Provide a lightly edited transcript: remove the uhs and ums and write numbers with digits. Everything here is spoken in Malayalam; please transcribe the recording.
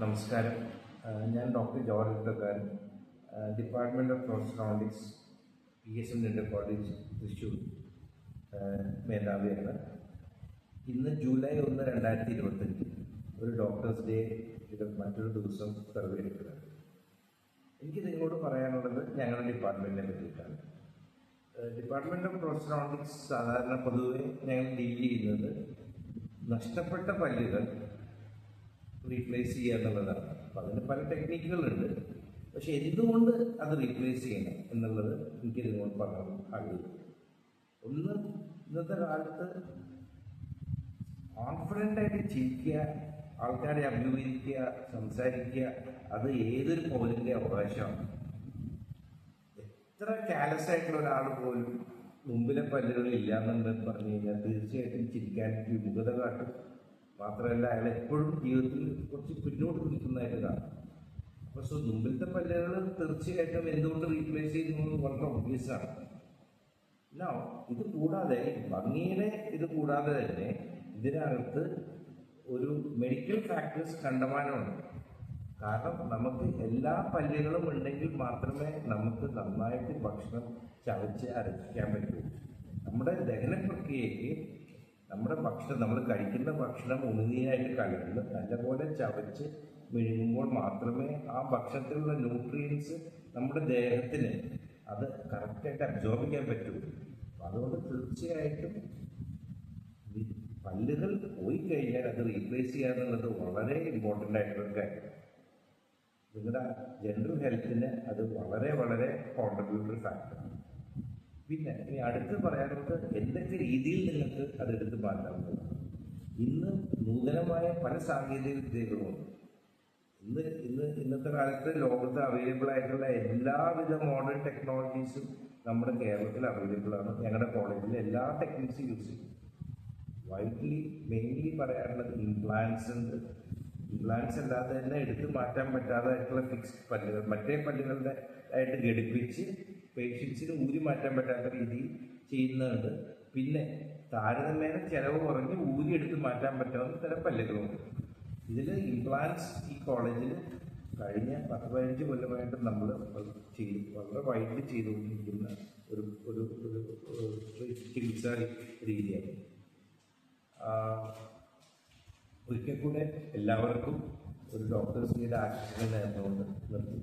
നമസ്കാരം. ഞാൻ doctor George Uthakkaran, department of prosthodontics, PSM dental college, Thrissur മേധാവിയാണ്. ഇന്ന് ജൂലൈ 1, 2025 ഒരു ഡോക്ടേഴ്സ് ഡേ, ഇത് മറ്റൊരു ദിവസം സർവേ എടുക്കുന്നത്. എനിക്ക് നിങ്ങളോട് പറയാനുള്ളത് ഞങ്ങളുടെ ഡിപ്പാർട്ട്മെൻറ്റിനെ പറ്റിയിട്ടാണ്. ഡിപ്പാർട്ട്മെൻറ്റ് ഓഫ് പ്രോസ്റ്റോഡോണ്ടിക്സ് സാധാരണ പൊതുവെ ഞങ്ങൾ ഡീൽ ചെയ്യുന്നത് നഷ്ടപ്പെട്ട പല്ലുകൾ റീപ്ലേസ് ചെയ്യുക എന്നുള്ളതാണ്. അപ്പം അതിന് പല ടെക്നിക്കുകളുണ്ട്. പക്ഷെ എന്തുകൊണ്ട് അത് റീപ്ലേസ് ചെയ്യണം എന്നുള്ളത് എനിക്ക് ഇതിനോട് പറയാൻ ആഗ്രഹിക്കും. ഒന്ന്, ഇന്നത്തെ കാലത്ത് കോൺഫിഡൻ്റായിട്ട് ചിരിക്കുക, ആൾക്കാരെ അഭിമുഖീകരിക്കുക, സംസാരിക്കുക, അത് ഏതൊരു പൗരൻ്റെ അവകാശമാണ്. എത്ര കാലസ് ആയിട്ടുള്ള ഒരാൾ പോലും മുമ്പിലെ പല്ലുകൾ ഇല്ലാന്നുണ്ടെന്ന് പറഞ്ഞു കഴിഞ്ഞാൽ തീർച്ചയായിട്ടും ചിരിക്കാൻ വിമുഖത കാട്ടും. മാത്രമല്ല, അയാൾ എപ്പോഴും ജീവിതത്തിൽ കുറച്ച് പിന്നോട്ട് നിൽക്കുന്നതായിട്ട് കാണാം. അപ്പോൾ മുമ്പിലത്തെ പല്ലുകൾ തീർച്ചയായിട്ടും എന്തുകൊണ്ട് റീപ്ലേസ് ചെയ്യുന്നത് വളരെ ഒബ്വിയസ് ആണ്. ഇത് കൂടാതെ ഭംഗിയുടെ ഇത് കൂടാതെ തന്നെ ഇതിനകത്ത് ഒരു മെഡിക്കൽ ഫാക്ടേഴ്സ് കണ്ടമാനമുണ്ട്. കാരണം നമുക്ക് എല്ലാ പല്ലുകളും ഉണ്ടെങ്കിൽ മാത്രമേ നമുക്ക് നന്നായിട്ട് ഭക്ഷണം ചവച്ച് അരയ്ക്കാൻ പറ്റൂ. നമ്മുടെ ദഹന പ്രക്രിയയ്ക്ക് നമ്മൾ കഴിക്കുന്ന ഭക്ഷണം ഉമിനീരായിട്ട് കലർന്ന് നല്ലപോലെ ചവച്ച് വിഴുങ്ങുമ്പോൾ മാത്രമേ ആ ഭക്ഷണത്തിലുള്ള ന്യൂട്രിയൻസ് നമ്മുടെ ദേഹത്തിന് അത് കറക്റ്റായിട്ട് അബ്സോർബ് ചെയ്യാൻ പറ്റുള്ളൂ. അതുകൊണ്ട് തീർച്ചയായിട്ടും പല്ലുകൾ പോയി കഴിഞ്ഞാൽ അത് റീപ്ലേസ് ചെയ്യുക എന്നുള്ളത് വളരെ ഇമ്പോർട്ടൻ്റ് ആയിട്ടുള്ള കാര്യമാണ്. നിങ്ങളുടെ ജനറൽ ഹെൽത്തിന് അത് വളരെ വളരെ കോൺട്രിബ്യൂട്ടറി ഫാക്ടറാണ്. പിന്നെ ഇനി അടുത്ത് പറയാനുള്ളത് എന്തൊക്കെ രീതിയിൽ നിങ്ങൾക്ക് അതെടുത്ത് മാറ്റാവുന്നതാണ്. ഇന്ന് നൂതനമായ പല സാങ്കേതിക വിദ്യകളുമുണ്ട്. ഇന്നത്തെ കാലത്ത് ലോകത്ത് അവൈലബിൾ ആയിട്ടുള്ള എല്ലാവിധ മോഡേൺ ടെക്നോളജീസും നമ്മുടെ കേരളത്തിൽ അവൈലബിൾ ആണ്. ഞങ്ങളുടെ കോളേജിൽ എല്ലാ ടെക്നിക്സും യൂസ് ചെയ്യും. മെയിൻലി പറയാനുള്ളത് ഇംപ്ലാന്റ്സ് ഉണ്ട്. ഇംപ്ലാന്റ്സ് അല്ലാതെ തന്നെ എടുത്ത് മാറ്റാൻ പറ്റാതായിട്ടുള്ള ഫിക്സ്ഡ് പല്ലുകൾ, മറ്റേ പല്ലുകളുടെ ആയിട്ട് ഘടിപ്പിച്ച് പേഷ്യൻസിന് ഊരി മാറ്റാൻ പറ്റാത്ത രീതിയിൽ ചെയ്യുന്നുണ്ട്. പിന്നെ താരതമ്യേന ചെലവ് കുറഞ്ഞ് ഊരി എടുത്ത് മാറ്റാൻ പറ്റാവുന്ന തരം പല്ലുകളുണ്ട്. ഇതിൽ ഇംപ്ലാന്റ്സ് ഈ കോളേജിൽ കഴിഞ്ഞ 10-15 കൊല്ലമായിട്ട് നമ്മൾ വളരെ വൈകിട്ട് ചെയ്തുകൊണ്ടിരിക്കുന്ന ഒരു ചികിത്സാ രീതിയാണ്. ഒരിക്കൽ കൂടെ എല്ലാവർക്കും ഒരു ഡോക്ടേഴ്സ് ഡേയുടെ ആശംസകൾ നേർന്നുകൊണ്ട് നിർത്തി.